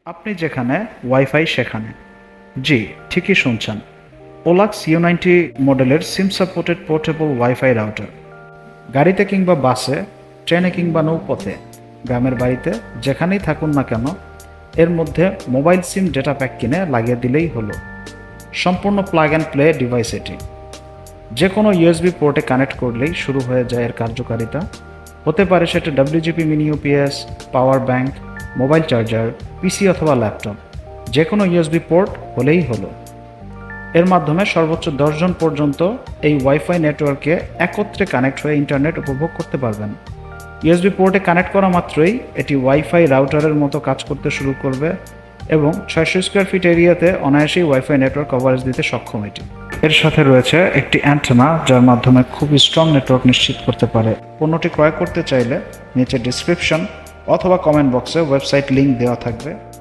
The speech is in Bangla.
আপনি যেখানে ওয়াইফাই সেখানে। জি, ঠিকই শুনছেন। ওলাক্স U90 মডেলের SIM supported portable wifi router. গাড়িতে কিংবা বাসে, ট্রেনে কিংবা নৌপথে, গ্রামের বাড়িতে যেখানেই থাকুন না কেন, এর মধ্যে মোবাইল সিম ডেটা প্যাক কিনে লাগিয়ে দিলেই হলো। সম্পূর্ণ প্লাগ অ্যান্ড প্লে ডিভাইস এটি। যে কোনো USB পোর্টে কানেক্ট করলেই শুরু হয়ে যায় এর কার্যকারিতা। হতে পারে সেটা WGP mini UPS, power bank, mobile charger, PC অথবা ল্যাপটপ। যে কোনো USB পোর্ট হলেই হলো। এর মাধ্যমে সর্বোচ্চ 10 জন পর্যন্ত এই ওয়াইফাই নেটওয়ার্কে একত্রে কানেক্ট হয়ে ইন্টারনেট উপভোগ করতে পারবেন। USB পোর্টে কানেক্ট করা মাত্রই এটি ওয়াইফাই রাউটারের মতো কাজ করতে শুরু করবে এবং 600 স্কোয়ার ফিট এরিয়াতে অনায়াসেই ওয়াইফাই নেটওয়ার্ক কভারেজ দিতে সক্ষম এটি। এর সাথে রয়েছে একটি অ্যান্টেনা, যার মাধ্যমে খুবই স্ট্রং নেটওয়ার্ক নিশ্চিত করতে পারে। পণ্যটি ক্রয় করতে চাইলে নিচে ডিসক্রিপশন অথবা কমেন্ট বক্সে ওয়েবসাইট লিংক দেওয়া থাকবে।